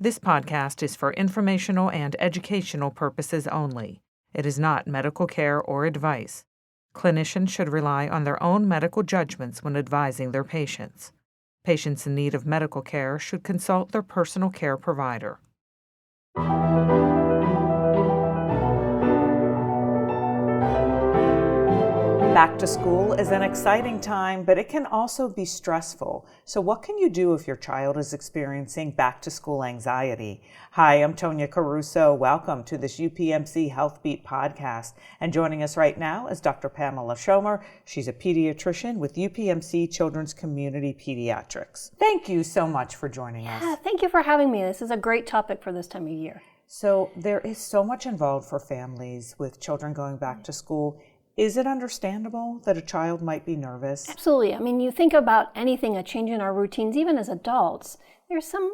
This podcast is for informational and educational purposes only. It is not medical care or advice. Clinicians should rely on their own medical judgments when advising their patients. Patients in need of medical care should consult their personal care provider. Back to school is an exciting time, but it can also be stressful. So what can you do if your child is experiencing back to school anxiety? Hi, I'm Tonya Caruso. Welcome to this UPMC HealthBeat podcast. And joining us right now is Dr. Pamela Schoemer. She's a pediatrician with UPMC Children's Community Pediatrics. Thank you so much for joining us. Thank you for having me. This is a great topic for this time of year. So there is so much involved for families with children going back to school. Is it understandable that a child might be nervous? Absolutely. I mean, you think about anything, a change in our routines, even as adults, there's some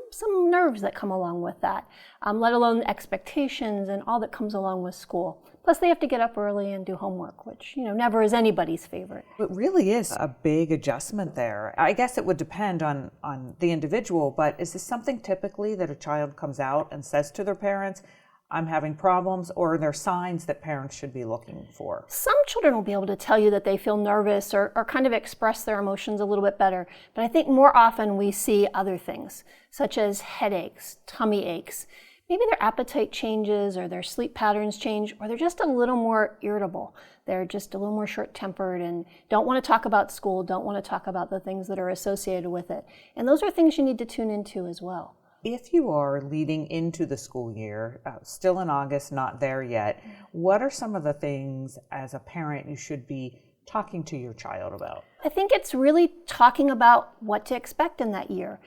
nerves that come along with that, let alone expectations and all that comes along with school. Plus, they have to get up early and do homework, which, never is anybody's favorite. It really is a big adjustment there. I guess it would depend on the individual, but is this something typically that a child comes out and says to their parents, I'm having problems, or are there signs that parents should be looking for? Some children will be able to tell you that they feel nervous or kind of express their emotions a little bit better. But I think more often we see other things, such as headaches, tummy aches. Maybe their appetite changes or their sleep patterns change, or they're just a little more irritable. They're just a little more short-tempered and don't want to talk about school, don't want to talk about the things that are associated with it. And those are things you need to tune into as well. If you are leading into the school year, still in August, not there yet, what are some of the things as a parent you should be talking to your child about? I think it's really talking about what to expect in that year.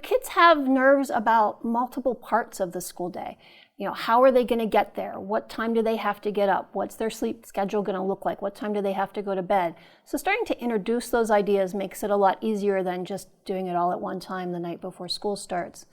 Kids have nerves about multiple parts of the school day. How are they going to get there? What time do they have to get up? What's their sleep schedule going to look like? What time do they have to go to bed? So starting to introduce those ideas makes it a lot easier than just doing it all at one time the night before school starts.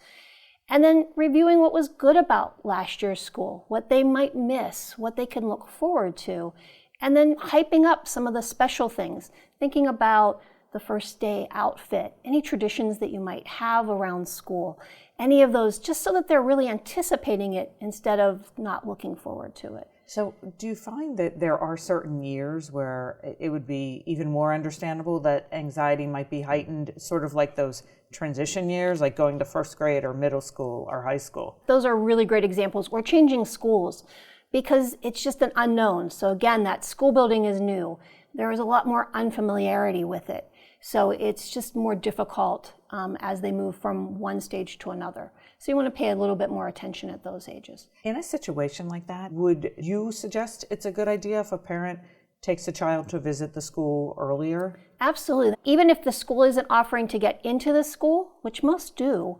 And then reviewing what was good about last year's school, what they might miss, what they can look forward to, and then hyping up some of the special things, thinking about the first day outfit, any traditions that you might have around school, any of those, just so that they're really anticipating it instead of not looking forward to it. So do you find that there are certain years where it would be even more understandable that anxiety might be heightened, sort of like those transition years, like going to first grade or middle school or high school? Those are really great examples. We're changing schools because it's just an unknown. So again, that school building is new. There is a lot more unfamiliarity with it. So it's just more difficult as they move from one stage to another. So you want to pay a little bit more attention at those ages. In a situation like that, would you suggest it's a good idea if a parent takes a child to visit the school earlier? Absolutely. Even if the school isn't offering to get into the school, which most do,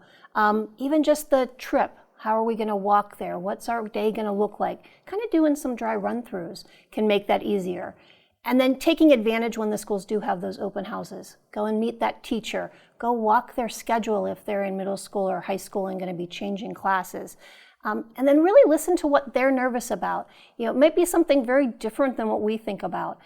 even just the trip, how are we going to walk there? What's our day going to look like? Kind of doing some dry run-throughs can make that easier. And then taking advantage when the schools do have those open houses. Go and meet that teacher. Go walk their schedule if they're in middle school or high school and going to be changing classes. And then really listen to what they're nervous about. It might be something very different than what we think about.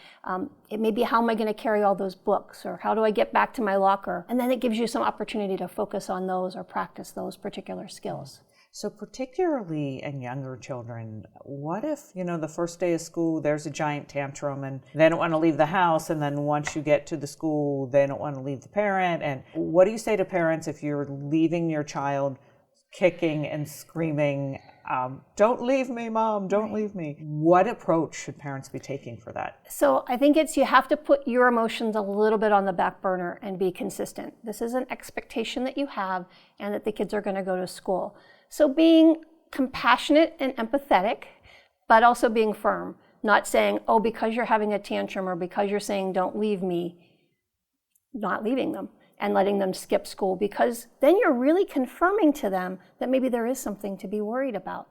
It may be, how am I going to carry all those books? Or how do I get back to my locker? And then it gives you some opportunity to focus on those or practice those particular skills. So particularly in younger children, what if, the first day of school, there's a giant tantrum and they don't want to leave the house, and then once you get to the school, they don't want to leave the parent? And what do you say to parents if you're leaving your child kicking and screaming, don't leave me, Mom, don't leave me? What approach should parents be taking for that? So I think you have to put your emotions a little bit on the back burner and be consistent. This is an expectation that you have and that the kids are going to go to school. So being compassionate and empathetic, but also being firm, not saying, oh, because you're having a tantrum or because you're saying don't leave me, not leaving them and letting them skip school, because then you're really confirming to them that maybe there is something to be worried about.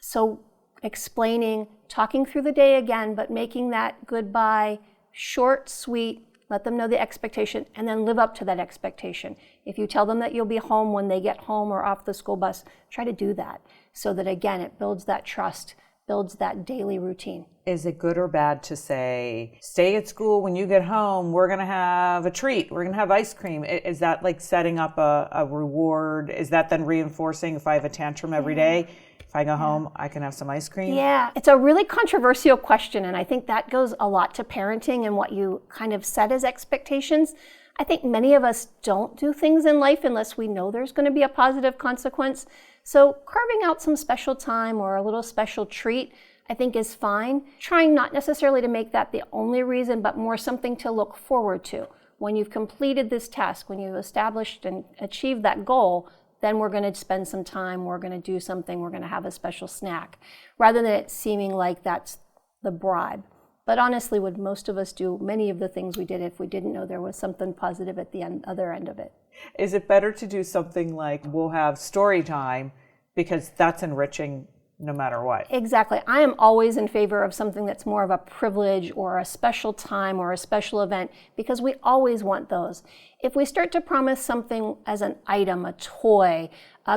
So explaining, talking through the day again, but making that goodbye short, sweet, let them know the expectation, and then live up to that expectation. If you tell them that you'll be home when they get home or off the school bus, try to do that so that, again, it builds that trust builds that daily routine. Is it good or bad to say, stay at school, when you get home, we're going to have a treat, we're going to have ice cream? Is that like setting up a reward? Is that then reinforcing if I have a tantrum every day? If I go home, I can have some ice cream? Yeah, it's a really controversial question, and I think that goes a lot to parenting and what you kind of set as expectations. I think many of us don't do things in life unless we know there's going to be a positive consequence. So carving out some special time or a little special treat, I think, is fine. Trying not necessarily to make that the only reason, but more something to look forward to. When you've completed this task, when you've established and achieved that goal, then we're going to spend some time, we're going to do something, we're going to have a special snack, rather than it seeming like that's the bribe. But honestly, would most of us do many of the things we did if we didn't know there was something positive at the other end of it? Is it better to do something like we'll have story time because that's enriching no matter what? Exactly. I am always in favor of something that's more of a privilege or a special time or a special event, because we always want those. If we start to promise something as an item, a toy,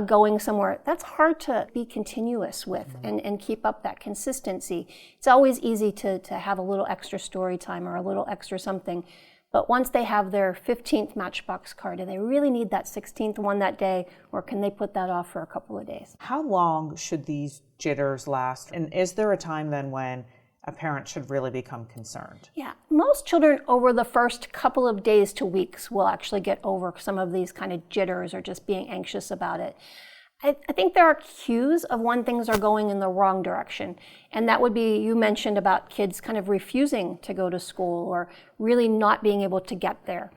going somewhere, that's hard to be continuous with and keep up that consistency. It's always easy to have a little extra story time or a little extra something. But once they have their 15th Matchbox car, do they really need that 16th one that day, or can they put that off for a couple of days? How long should these jitters last? And is there a time then when a parent should really become concerned? Yeah, most children over the first couple of days to weeks will actually get over some of these kind of jitters or just being anxious about it. I think there are cues of when things are going in the wrong direction. And that would be, you mentioned about kids kind of refusing to go to school or really not being able to get there.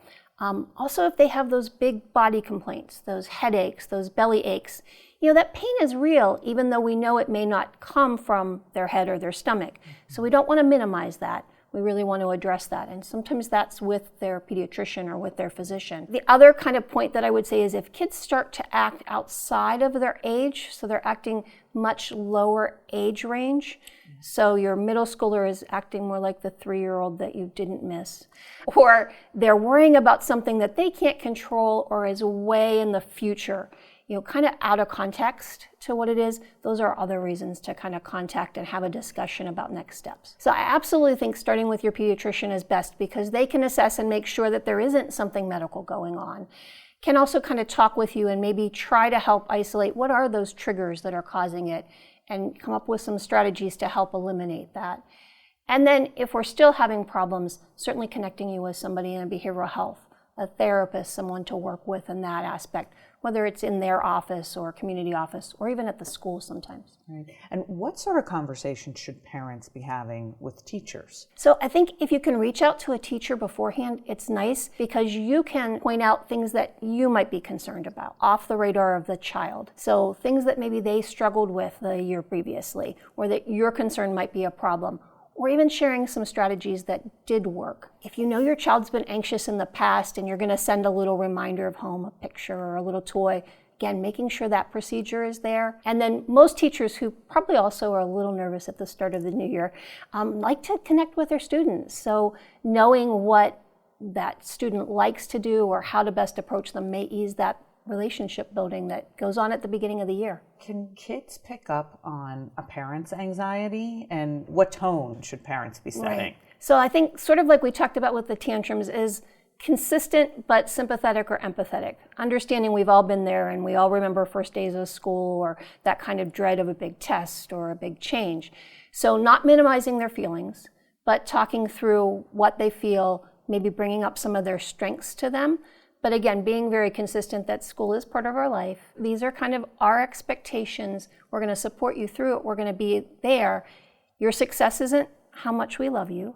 Also, if they have those big body complaints, those headaches, those belly aches, that pain is real, even though we know it may not come from their head or their stomach. So we don't want to minimize that. We really want to address that. And sometimes that's with their pediatrician or with their physician. The other kind of point that I would say is if kids start to act outside of their age, so they're acting much lower age range, so your middle schooler is acting more like the 3-year-old that you didn't miss, or they're worrying about something that they can't control or is way in the future, kind of out of context to what it is, those are other reasons to kind of contact and have a discussion about next steps. So I absolutely think starting with your pediatrician is best, because they can assess and make sure that there isn't something medical going on. Can also kind of talk with you and maybe try to help isolate what are those triggers that are causing it and come up with some strategies to help eliminate that. And then if we're still having problems, certainly connecting you with somebody in behavioral health, a therapist, someone to work with in that aspect, whether it's in their office or community office or even at the school sometimes. Right. And what sort of conversation should parents be having with teachers? So I think if you can reach out to a teacher beforehand, it's nice, because you can point out things that you might be concerned about off the radar of the child. So things that maybe they struggled with the year previously, or that you're concerned might be a problem, or even sharing some strategies that did work. If you know your child's been anxious in the past and you're going to send a little reminder of home, a picture or a little toy, again, making sure that procedure is there. And then most teachers, who probably also are a little nervous at the start of the new year, like to connect with their students. So knowing what that student likes to do or how to best approach them may ease that relationship building that goes on at the beginning of the year. Can kids pick up on a parent's anxiety, and what tone should parents be setting? Right. So I think, sort of like we talked about with the tantrums, is consistent but sympathetic or empathetic. Understanding we've all been there and we all remember first days of school or that kind of dread of a big test or a big change. So not minimizing their feelings, but talking through what they feel, maybe bringing up some of their strengths to them. But again, being very consistent that school is part of our life. These are kind of our expectations. We're going to support you through it. We're going to be there. Your success isn't how much we love you.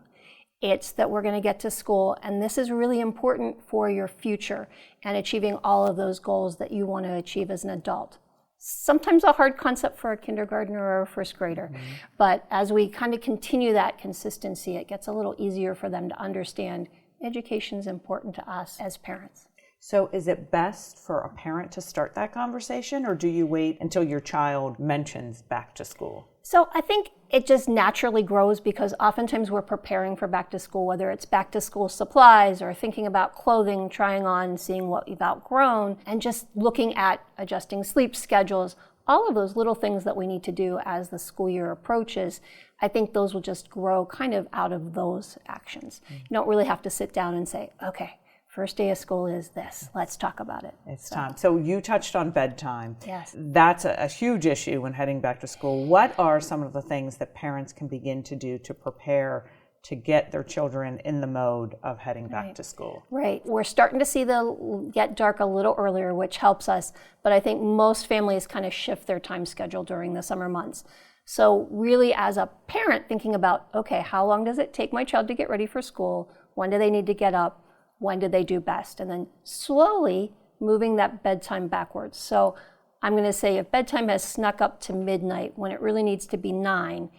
It's that we're going to get to school, and this is really important for your future and achieving all of those goals that you want to achieve as an adult. Sometimes a hard concept for a kindergartner or a first grader, but as we kind of continue that consistency, it gets a little easier for them to understand education is important to us as parents. So is it best for a parent to start that conversation, or do you wait until your child mentions back to school? So I think it just naturally grows, because oftentimes we're preparing for back to school, whether it's back to school supplies or thinking about clothing, trying on, seeing what we've outgrown, and just looking at adjusting sleep schedules. all of those little things that we need to do as the school year approaches, I think those will just grow kind of out of those actions. You don't really have to sit down and say, okay, first day of school is this. Let's talk about it. It's time. So you touched on bedtime. Yes. That's a huge issue when heading back to school. What are some of the things that parents can begin to do to prepare to get their children in the mode of heading back to school? Right. We're starting to see the get dark a little earlier, which helps us. But I think most families kind of shift their time schedule during the summer months. So really, as a parent, thinking about, okay, how long does it take my child to get ready for school? When do they need to get up? When do they do best? And then slowly moving that bedtime backwards. So I'm going to say if bedtime has snuck up to midnight when it really needs to be 9,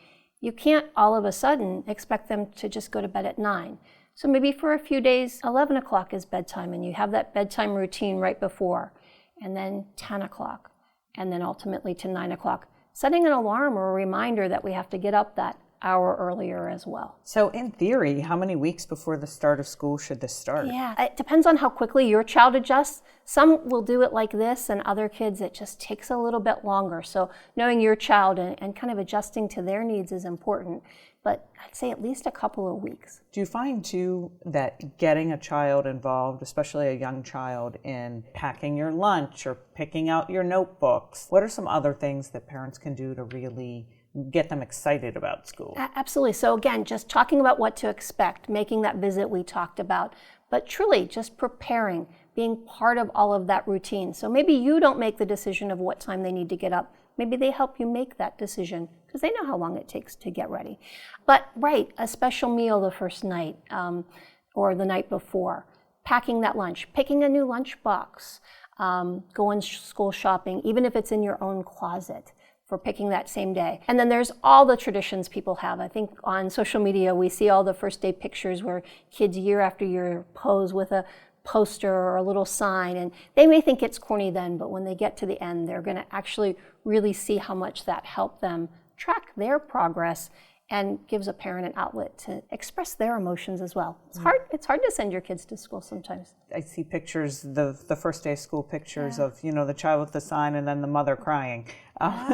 you can't all of a sudden expect them to just go to bed at 9. So maybe for a few days, 11 o'clock is bedtime, and you have that bedtime routine right before, and then 10 o'clock, and then ultimately to 9 o'clock. Setting an alarm or a reminder that we have to get up that hour earlier as well. So in theory, how many weeks before the start of school should this start? Yeah, it depends on how quickly your child adjusts. Some will do it like this, and other kids it just takes a little bit longer. So knowing your child and kind of adjusting to their needs is important, but I'd say at least a couple of weeks. Do you find too that getting a child involved, especially a young child, in packing your lunch or picking out your notebooks, what are some other things that parents can do to really get them excited about school? Absolutely. So again, just talking about what to expect, making that visit we talked about, but truly just preparing, being part of all of that routine. So maybe you don't make the decision of what time they need to get up. Maybe they help you make that decision because they know how long it takes to get ready. But right, a special meal the first night or the night before, packing that lunch, picking a new lunch box, going school shopping, even if it's in your own closet, for picking that same day. And then there's all the traditions people have. I think on social media we see all the first day pictures where kids year after year pose with a poster or a little sign, and they may think it's corny then, but when they get to the end they're going to actually really see how much that helped them track their progress and gives a parent an outlet to express their emotions as well. It's hard to send your kids to school sometimes. I see pictures, the first day of school pictures of, the child with the sign and then the mother crying.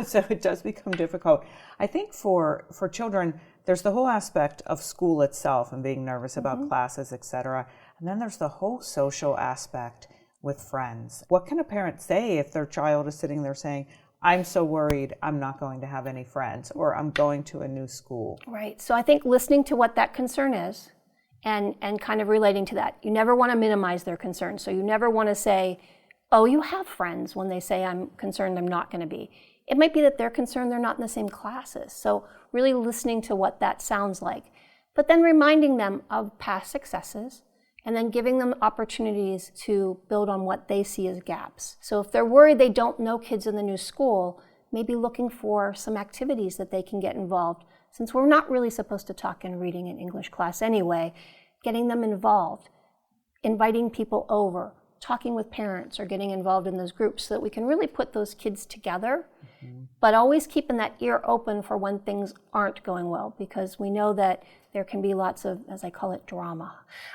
So it does become difficult. I think for children, there's the whole aspect of school itself and being nervous about classes, etc. And then there's the whole social aspect with friends. What can a parent say if their child is sitting there saying, I'm so worried I'm not going to have any friends, or I'm going to a new school? Right. So I think listening to what that concern is and kind of relating to that. You never want to minimize their concern. So you never want to say, oh, you have friends, when they say I'm concerned I'm not going to be. It might be that they're concerned they're not in the same classes. So really listening to what that sounds like. But then reminding them of past successes, and then giving them opportunities to build on what they see as gaps. So if they're worried they don't know kids in the new school, maybe looking for some activities that they can get involved. Since we're not really supposed to talk in reading and English class anyway, getting them involved, inviting people over, talking with parents, or getting involved in those groups so that we can really put those kids together, but always keeping that ear open for when things aren't going well, because we know that there can be lots of, as I call it, drama,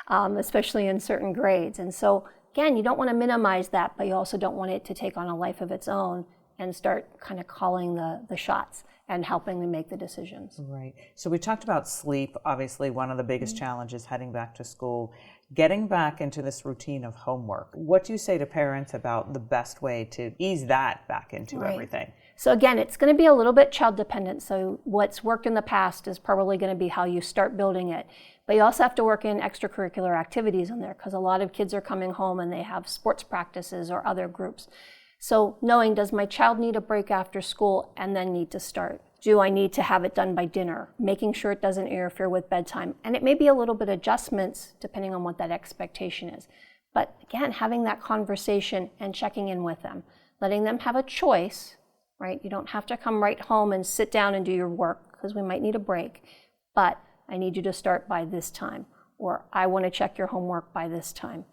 especially in certain grades. And so, again, you don't want to minimize that, but you also don't want it to take on a life of its own and start kind of calling the shots and helping them make the decisions. Right. So we talked about sleep, obviously one of the biggest challenges heading back to school. Getting back into this routine of homework, what do you say to parents about the best way to ease that back into everything? So again, it's going to be a little bit child dependent. So what's worked in the past is probably going to be how you start building it. But you also have to work in extracurricular activities in there, because a lot of kids are coming home and they have sports practices or other groups. So knowing, does my child need a break after school and then need to start? Do I need to have it done by dinner? Making sure it doesn't interfere with bedtime. And it may be a little bit adjustments depending on what that expectation is. But again, having that conversation and checking in with them, letting them have a choice, right? You don't have to come right home and sit down and do your work, because we might need a break. But I need you to start by this time, or I want to check your homework by this time,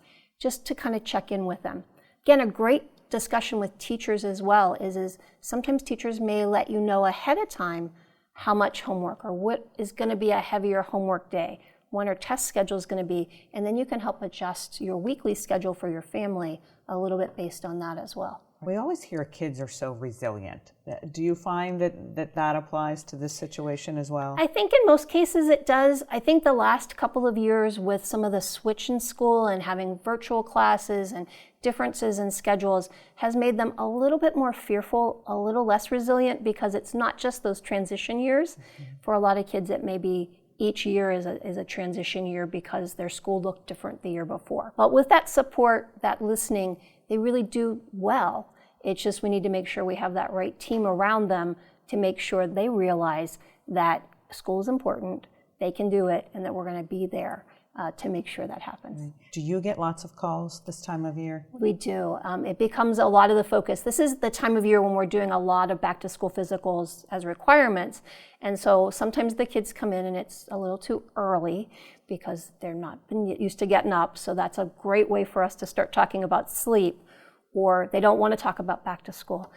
just to kind of check in with them. Again, a great discussion with teachers as well is sometimes teachers may let you know ahead of time how much homework or what is going to be a heavier homework day, when our test schedule is going to be, and then you can help adjust your weekly schedule for your family a little bit based on that as well. We always hear kids are so resilient. Do you find that applies to this situation as well? I think in most cases it does. I think the last couple of years with some of the switch in school and having virtual classes and differences in schedules has made them a little bit more fearful, a little less resilient, because it's not just those transition years. For a lot of kids, it may be each year is a transition year because their school looked different the year before. But with that support, that listening, they really do well. It's just we need to make sure we have that right team around them to make sure they realize that school is important, they can do it, and that we're going to be there to make sure that happens. Do you get lots of calls this time of year? We do. It becomes a lot of the focus. This is the time of year when we're doing a lot of back to school physicals as requirements. And so sometimes the kids come in and it's a little too early because they're not been used to getting up. So that's a great way for us to start talking about sleep, or they don't want to talk about back to school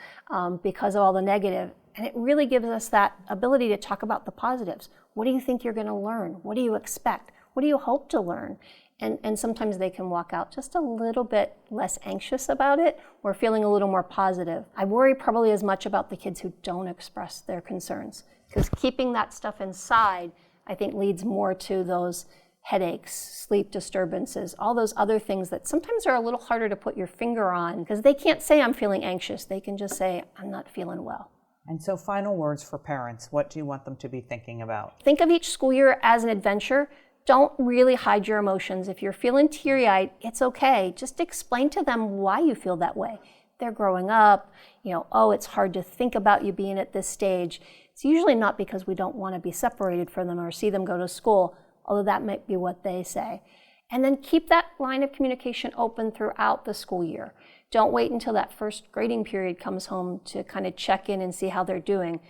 because of all the negative. And it really gives us that ability to talk about the positives. What do you think you're going to learn? What do you expect? What do you hope to learn? And sometimes they can walk out just a little bit less anxious about it or feeling a little more positive. I worry probably as much about the kids who don't express their concerns, because keeping that stuff inside, I think, leads more to those headaches, sleep disturbances, all those other things that sometimes are a little harder to put your finger on, because they can't say I'm feeling anxious. They can just say I'm not feeling well. And so final words for parents, what do you want them to be thinking about? Think of each school year as an adventure. Don't really hide your emotions. If you're feeling teary-eyed, it's okay. Just explain to them why you feel that way. They're growing up, oh, it's hard to think about you being at this stage. It's usually not because we don't want to be separated from them or see them go to school, although that might be what they say. And then keep that line of communication open throughout the school year. Don't wait until that first grading period comes home to kind of check in and see how they're doing.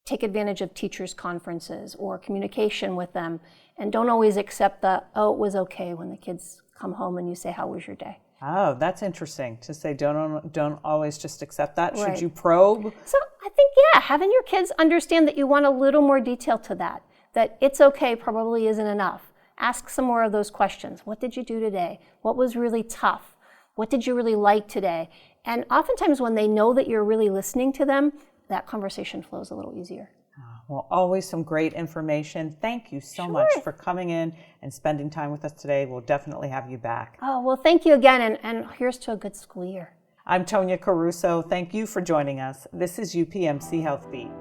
Take advantage of teachers' conferences or communication with them, and don't always accept the, oh, it was okay when the kids come home and you say, how was your day? Oh, that's interesting to say. Don't always just accept that. Right. Should you probe? So I think, having your kids understand that you want a little more detail to that it's okay probably isn't enough. Ask some more of those questions. What did you do today? What was really tough? What did you really like today? And oftentimes when they know that you're really listening to them, that conversation flows a little easier. Well, always some great information. Thank you so much for coming in and spending time with us today. We'll definitely have you back. Oh, well, thank you again, and here's to a good school year. I'm Tonya Caruso. Thank you for joining us. This is UPMC HealthBeat.